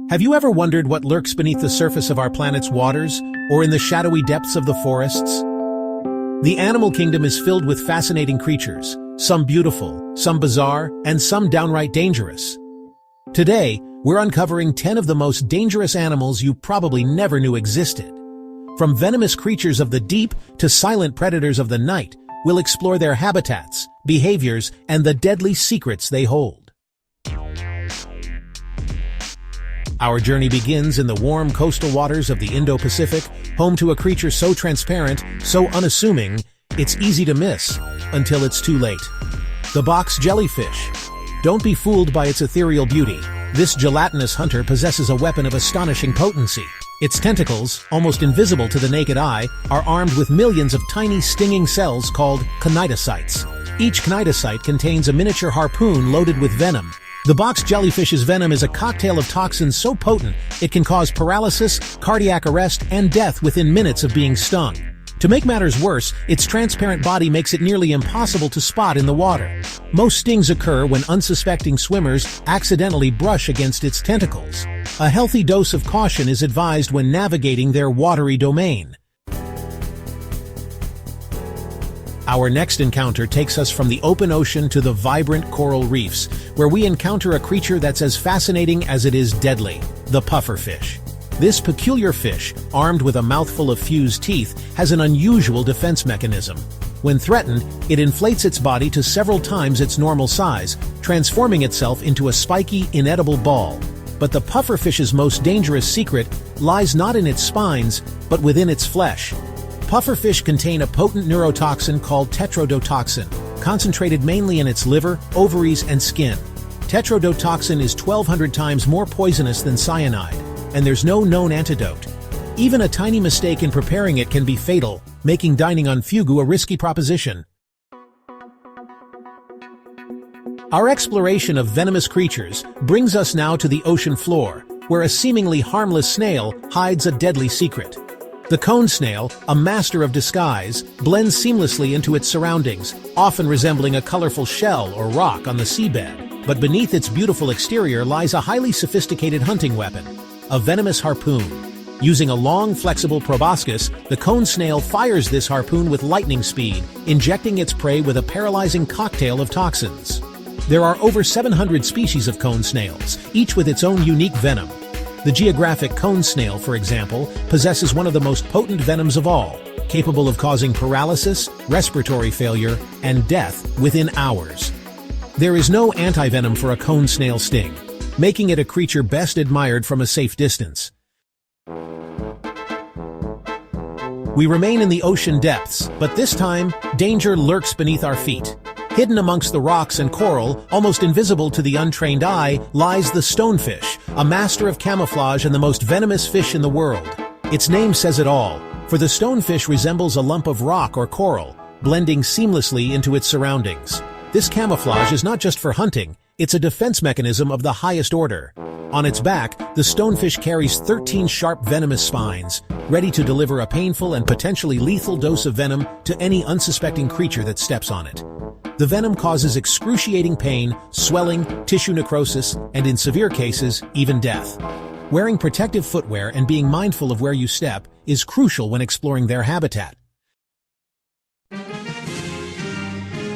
Have you ever wondered what lurks beneath the surface of our planet's waters, or in the shadowy depths of the forests? The animal kingdom is filled with fascinating creatures, some beautiful, some bizarre, and some downright dangerous. Today, we're uncovering 10 of the most dangerous animals you probably never knew existed. From venomous creatures of the deep to silent predators of the night, we'll explore their habitats, behaviors, and the deadly secrets they hold. Our journey begins in the warm coastal waters of the Indo-Pacific, home to a creature so transparent, so unassuming, it's easy to miss, until it's too late. The box jellyfish. Don't be fooled by its ethereal beauty. This gelatinous hunter possesses a weapon of astonishing potency. Its tentacles, almost invisible to the naked eye, are armed with millions of tiny stinging cells called cnidocytes. Each cnidocyte contains a miniature harpoon loaded with venom. The box jellyfish's venom is a cocktail of toxins so potent it can cause paralysis, cardiac arrest, and death within minutes of being stung. To make matters worse, its transparent body makes it nearly impossible to spot in the water. Most stings occur when unsuspecting swimmers accidentally brush against its tentacles. A healthy dose of caution is advised when navigating their watery domain. Our next encounter takes us from the open ocean to the vibrant coral reefs, where we encounter a creature that's as fascinating as it is deadly, the pufferfish. This peculiar fish, armed with a mouthful of fused teeth, has an unusual defense mechanism. When threatened, it inflates its body to several times its normal size, transforming itself into a spiky, inedible ball. But the pufferfish's most dangerous secret lies not in its spines, but within its flesh. Pufferfish contain a potent neurotoxin called tetrodotoxin, concentrated mainly in its liver, ovaries, and skin. Tetrodotoxin is 1,200 times more poisonous than cyanide, and there's no known antidote. Even a tiny mistake in preparing it can be fatal, making dining on fugu a risky proposition. Our exploration of venomous creatures brings us now to the ocean floor, where a seemingly harmless snail hides a deadly secret. The cone snail, a master of disguise, blends seamlessly into its surroundings, often resembling a colorful shell or rock on the seabed. But beneath its beautiful exterior lies a highly sophisticated hunting weapon, a venomous harpoon. Using a long, flexible proboscis, the cone snail fires this harpoon with lightning speed, injecting its prey with a paralyzing cocktail of toxins. There are over 700 species of cone snails, each with its own unique venom. The geographic cone snail, for example, possesses one of the most potent venoms of all, capable of causing paralysis, respiratory failure, and death within hours. There is no antivenom for a cone snail sting, making it a creature best admired from a safe distance. We remain in the ocean depths, but this time, danger lurks beneath our feet. Hidden amongst the rocks and coral, almost invisible to the untrained eye, lies the stonefish, a master of camouflage and the most venomous fish in the world. Its name says it all, for the stonefish resembles a lump of rock or coral, blending seamlessly into its surroundings. This camouflage is not just for hunting, it's a defense mechanism of the highest order. On its back, the stonefish carries 13 sharp venomous spines, ready to deliver a painful and potentially lethal dose of venom to any unsuspecting creature that steps on it. The venom causes excruciating pain, swelling, tissue necrosis, and in severe cases, even death. Wearing protective footwear and being mindful of where you step is crucial when exploring their habitat.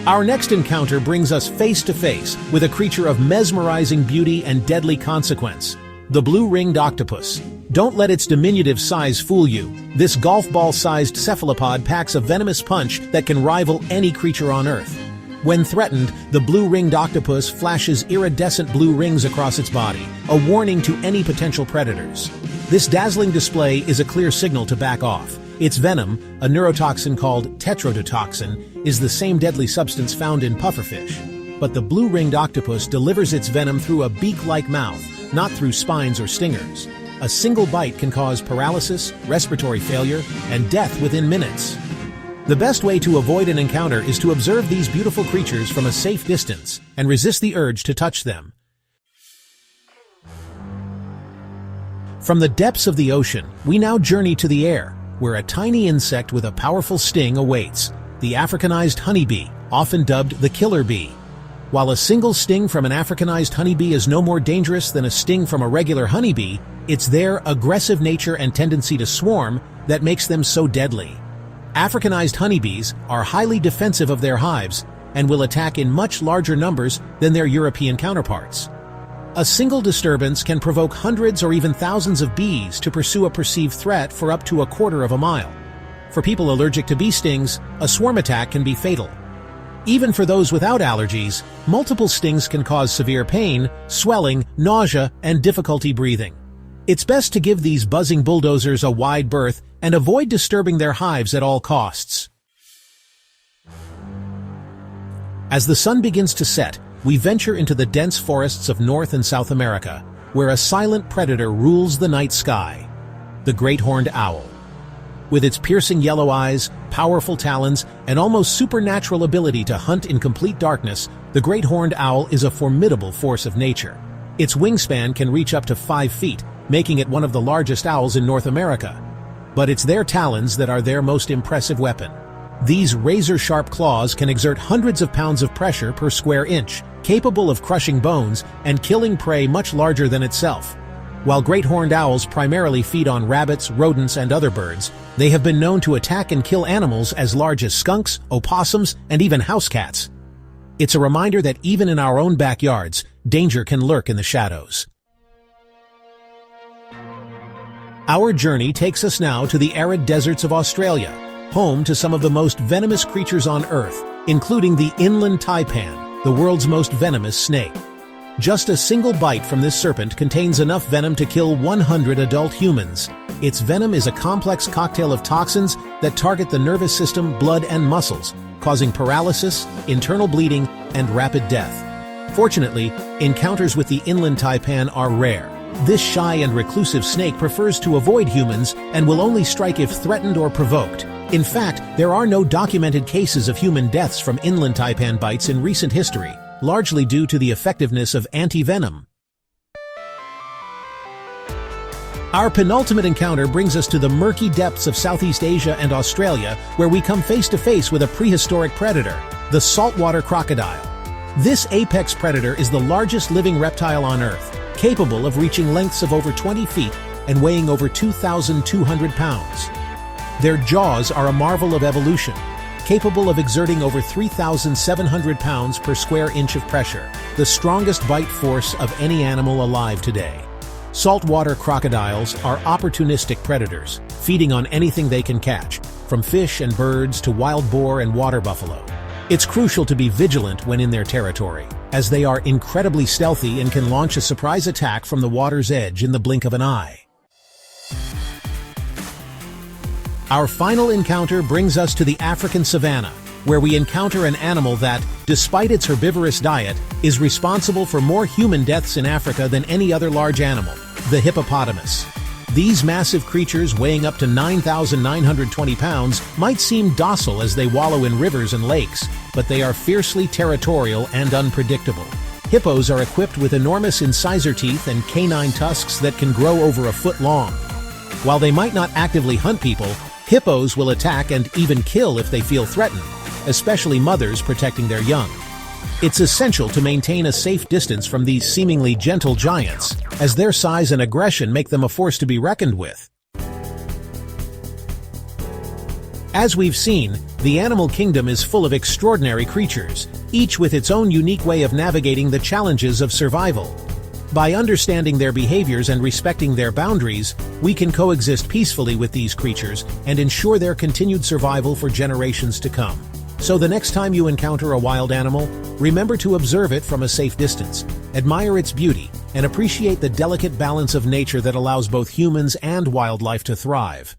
Our next encounter brings us face to face with a creature of mesmerizing beauty and deadly consequence, the blue-ringed octopus. Don't let its diminutive size fool you. This golf ball-sized cephalopod packs a venomous punch that can rival any creature on Earth. When threatened, the blue-ringed octopus flashes iridescent blue rings across its body, a warning to any potential predators. This dazzling display is a clear signal to back off. Its venom, a neurotoxin called tetrodotoxin, is the same deadly substance found in pufferfish. But the blue-ringed octopus delivers its venom through a beak-like mouth, not through spines or stingers. A single bite can cause paralysis, respiratory failure, and death within minutes. The best way to avoid an encounter is to observe these beautiful creatures from a safe distance and resist the urge to touch them. From the depths of the ocean, we now journey to the air, where a tiny insect with a powerful sting awaits, the Africanized honeybee, often dubbed the killer bee. While a single sting from an Africanized honeybee is no more dangerous than a sting from a regular honeybee, it's their aggressive nature and tendency to swarm that makes them so deadly. Africanized honeybees are highly defensive of their hives and will attack in much larger numbers than their European counterparts. A single disturbance can provoke hundreds or even thousands of bees to pursue a perceived threat for up to a quarter of a mile. For people allergic to bee stings, a swarm attack can be fatal. Even for those without allergies, multiple stings can cause severe pain, swelling, nausea, and difficulty breathing. It's best to give these buzzing bulldozers a wide berth and avoid disturbing their hives at all costs. As the sun begins to set, we venture into the dense forests of North and South America, where a silent predator rules the night sky: the great horned owl. With its piercing yellow eyes, powerful talons, and almost supernatural ability to hunt in complete darkness, the great horned owl is a formidable force of nature. Its wingspan can reach up to 5 feet, making it one of the largest owls in North America. But it's their talons that are their most impressive weapon. These razor-sharp claws can exert hundreds of pounds of pressure per square inch, capable of crushing bones and killing prey much larger than itself. While great horned owls primarily feed on rabbits, rodents, and other birds, they have been known to attack and kill animals as large as skunks, opossums, and even house cats. It's a reminder that even in our own backyards, danger can lurk in the shadows. Our journey takes us now to the arid deserts of Australia, home to some of the most venomous creatures on Earth, including the inland taipan, the world's most venomous snake. Just a single bite from this serpent contains enough venom to kill 100 adult humans. Its venom is a complex cocktail of toxins that target the nervous system, blood, and muscles, causing paralysis, internal bleeding, and rapid death. Fortunately, encounters with the inland taipan are rare. This shy and reclusive snake prefers to avoid humans and will only strike if threatened or provoked. In fact, there are no documented cases of human deaths from inland taipan bites in recent history, largely due to the effectiveness of anti-venom. Our penultimate encounter brings us to the murky depths of Southeast Asia and Australia, where we come face to face with a prehistoric predator, the saltwater crocodile. This apex predator is the largest living reptile on Earth, capable of reaching lengths of over 20 feet and weighing over 2,200 pounds. Their jaws are a marvel of evolution, capable of exerting over 3,700 pounds per square inch of pressure, the strongest bite force of any animal alive today. Saltwater crocodiles are opportunistic predators, feeding on anything they can catch, from fish and birds to wild boar and water buffalo. It's crucial to be vigilant when in their territory, as they are incredibly stealthy and can launch a surprise attack from the water's edge in the blink of an eye. Our final encounter brings us to the African savanna, where we encounter an animal that, despite its herbivorous diet, is responsible for more human deaths in Africa than any other large animal, the hippopotamus. These massive creatures, weighing up to 9,920 pounds, might seem docile as they wallow in rivers and lakes, but they are fiercely territorial and unpredictable. Hippos are equipped with enormous incisor teeth and canine tusks that can grow over a foot long. While they might not actively hunt people, hippos will attack and even kill if they feel threatened, especially mothers protecting their young. It's essential to maintain a safe distance from these seemingly gentle giants, as their size and aggression make them a force to be reckoned with. As we've seen, the animal kingdom is full of extraordinary creatures, each with its own unique way of navigating the challenges of survival. By understanding their behaviors and respecting their boundaries, we can coexist peacefully with these creatures and ensure their continued survival for generations to come. So the next time you encounter a wild animal, remember to observe it from a safe distance, admire its beauty, and appreciate the delicate balance of nature that allows both humans and wildlife to thrive.